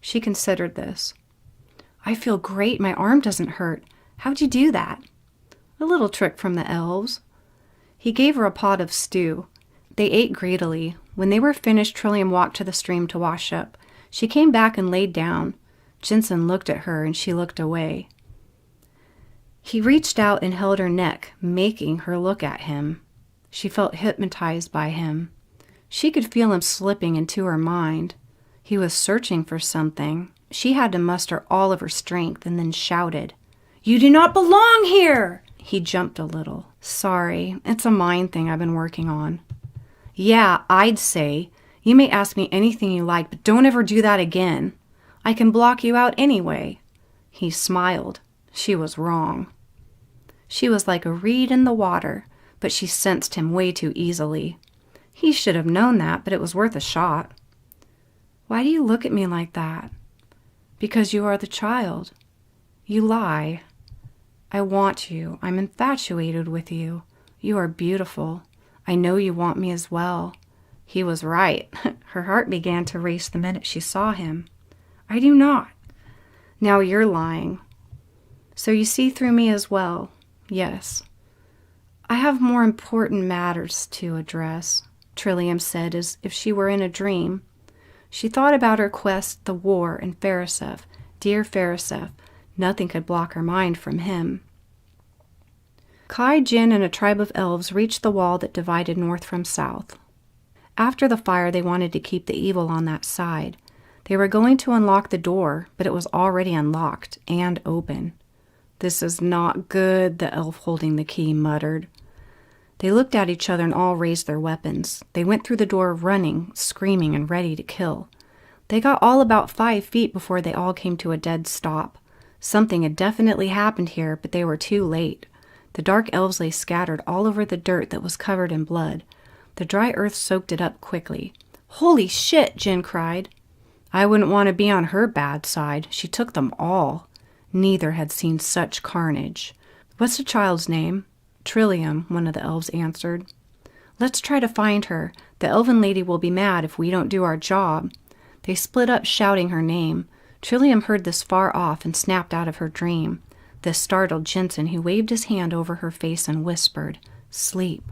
She considered this. "I feel great. My arm doesn't hurt. How'd you do that?" "A little trick from the elves." He gave her a pot of stew. They ate greedily. When they were finished, Trillium walked to the stream to wash up. She came back and laid down. Jensen looked at her, and she looked away. He reached out and held her neck, making her look at him. She felt hypnotized by him. She could feel him slipping into her mind. He was searching for something. She had to muster all of her strength and then shouted, "You do not belong here!" He jumped a little. "Sorry, it's a mind thing I've been working on." "Yeah, I'd say. You may ask me anything you like, but don't ever do that again. I can block you out anyway." He smiled. She was wrong. She was like a reed in the water, but she sensed him way too easily. He should have known that, but it was worth a shot. "Why do you look at me like that?" "Because you are the child. You lie." "I want you. I'm infatuated with you. You are beautiful. I know you want me as well." He was right. Her heart began to race the minute she saw him. "I do not." "Now you're lying." "So you see through me as well?" "Yes." "I have more important matters to address," Trillium said as if she were in a dream. She thought about her quest, the war, and Phariseth. Dear Phariseth. Nothing could block her mind from him. Kai, Jin, and a tribe of elves reached the wall that divided north from south. After the fire, they wanted to keep the evil on that side. They were going to unlock the door, but it was already unlocked and open. "This is not good," the elf holding the key muttered. They looked at each other and all raised their weapons. They went through the door running, screaming, and ready to kill. They got all about 5 feet before they all came to a dead stop. Something had definitely happened here, but they were too late. The dark elves lay scattered all over the dirt that was covered in blood. The dry earth soaked it up quickly. "Holy shit!" Jin cried. I wouldn't want to be on her bad side. She took them all. Neither had seen such carnage. "What's the child's name?" "Trillium," one of the elves answered. "Let's try to find her. The elven lady will be mad if we don't do our job." They split up shouting her name. Trillium heard this far off and snapped out of her dream. This startled Jensen, who waved his hand over her face and whispered, "Sleep."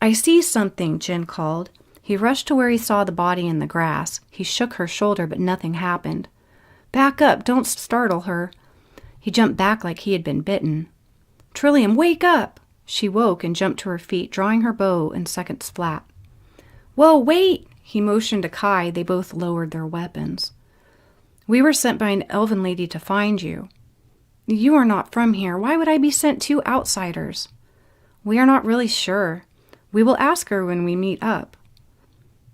"I see something," Jin called. He rushed to where he saw the body in the grass. He shook her shoulder, but nothing happened. "Back up, don't startle her." He jumped back like he had been bitten. "Trillium, wake up!" She woke and jumped to her feet, drawing her bow in seconds flat. "Whoa, wait!" He motioned to Kai. They both lowered their weapons. "We were sent by an elven lady to find you." "You are not from here. Why would I be sent to outsiders?" "We are not really sure. We will ask her when we meet up."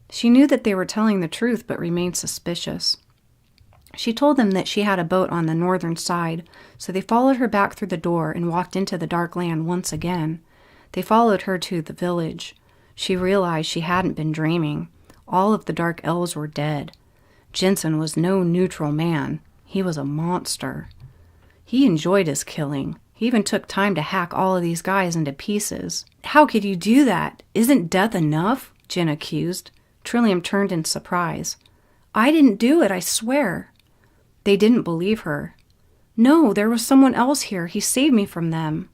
She knew that they were telling the truth, but remained suspicious. She told them that she had a boat on the northern side, so they followed her back through the door and walked into the dark land once again. They followed her to the village. She realized she hadn't been dreaming. All of the dark elves were dead. Jensen was no neutral man. He was a monster. He enjoyed his killing. He even took time to hack all of these guys into pieces. "How could you do that? Isn't death enough?" Jen accused. Trillium turned in surprise. "I didn't do it, I swear." They didn't believe her. "No, there was someone else here. He saved me from them."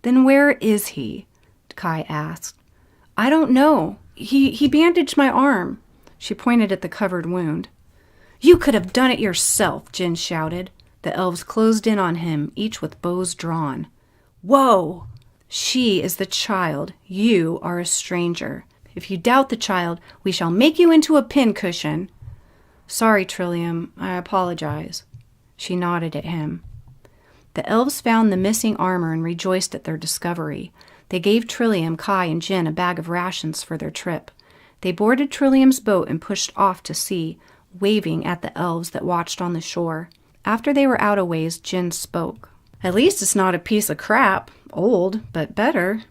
"Then where is he?" Kai asked. "I don't know. He bandaged my arm." She pointed at the covered wound. "You could have done it yourself," Jin shouted. The elves closed in on him, each with bows drawn. "Whoa! She is the child. You are a stranger. If you doubt the child, we shall make you into a pincushion." "Sorry, Trillium. I apologize." She nodded at him. The elves found the missing armor and rejoiced at their discovery. They gave Trillium, Kai, and Jin a bag of rations for their trip. They boarded Trillium's boat and pushed off to sea, waving at the elves that watched on the shore. After they were out a ways, Jin spoke. "At least it's not a piece of crap. Old, but better.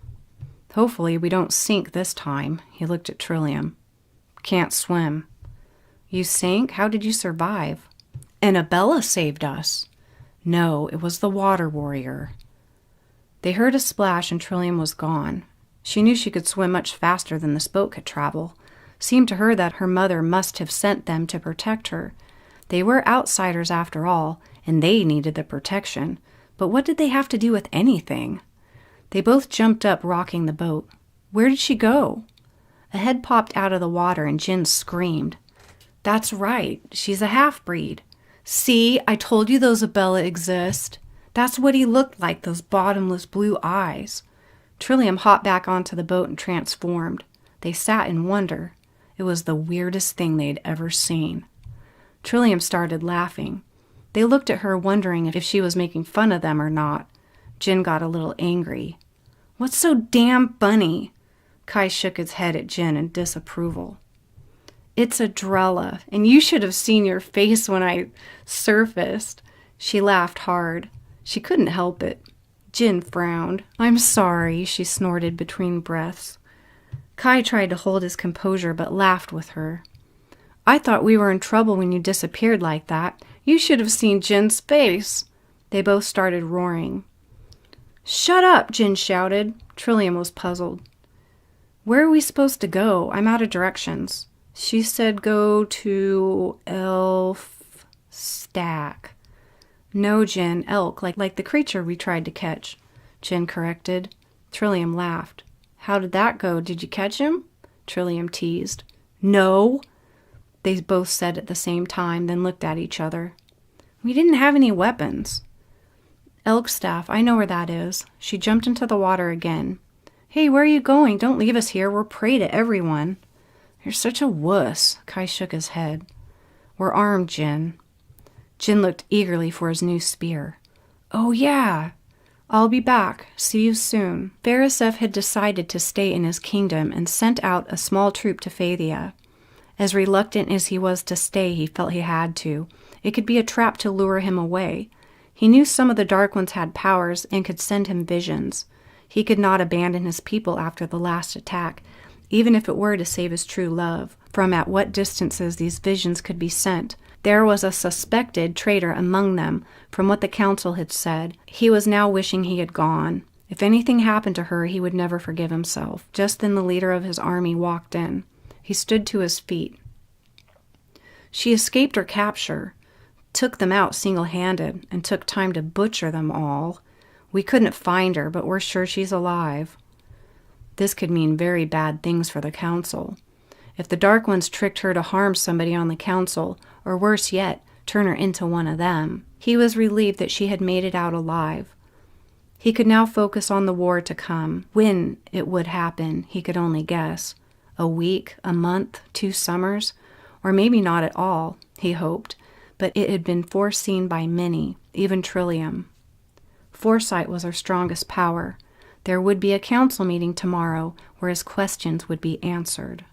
Hopefully we don't sink this time." He looked at Trillium. "Can't swim." "You sank? How did you survive?" "Annabella saved us." "No, it was the water warrior." They heard a splash and Trillium was gone. She knew she could swim much faster than this boat could travel. Seemed to her that her mother must have sent them to protect her. They were outsiders after all, and they needed the protection. But what did they have to do with anything? They both jumped up, rocking the boat. Where did she go? A head popped out of the water and Jin screamed. "That's right, she's a half-breed. See, I told you those Abella exist. That's what he looked like, those bottomless blue eyes." Trillium hopped back onto the boat and transformed. They sat in wonder. It was the weirdest thing they'd ever seen. Trillium started laughing. They looked at her, wondering if she was making fun of them or not. Jin got a little angry. "What's so damn funny?" Kai shook his head at Jin in disapproval. "It's a Drella, and you should have seen your face when I surfaced." She laughed hard. She couldn't help it. Jin frowned. "I'm sorry," she snorted between breaths. Kai tried to hold his composure but laughed with her. "I thought we were in trouble when you disappeared like that. You should have seen Jin's face." They both started roaring. "Shut up," Jin shouted. Trillium was puzzled. "Where are we supposed to go? I'm out of directions." She said go to Elf Stack. "No, Jin, elk, like the creature we tried to catch," Jin corrected. Trillium laughed. "How did that go? Did you catch him?" Trillium teased. "No," they both said at the same time, then looked at each other. "We didn't have any weapons." "Elkstaff, I know where that is." She jumped into the water again. "Hey, where are you going? Don't leave us here. We're prey to everyone." "You're such a wuss." Kai shook his head. "We're armed, Jin." Jin looked eagerly for his new spear. "Oh, yeah. I'll be back. See you soon." Farisef had decided to stay in his kingdom and sent out a small troop to Phaethia. As reluctant as he was to stay, he felt he had to. It could be a trap to lure him away. He knew some of the Dark Ones had powers and could send him visions. He could not abandon his people after the last attack, even if it were to save his true love. From at what distances these visions could be sent. There was a suspected traitor among them, from what the council had said. He was now wishing he had gone. If anything happened to her, he would never forgive himself. Just then the leader of his army walked in. He stood to his feet. "She escaped her capture, took them out single-handed, and took time to butcher them all. We couldn't find her, but we're sure she's alive." This could mean very bad things for the council. If the Dark Ones tricked her to harm somebody on the council, or worse yet, turn her into one of them, he was relieved that she had made it out alive. He could now focus on the war to come. When it would happen, he could only guess. A week, a month, 2 summers, or maybe not at all, he hoped, but it had been foreseen by many, even Trillium. Foresight was her strongest power. There would be a council meeting tomorrow where his questions would be answered.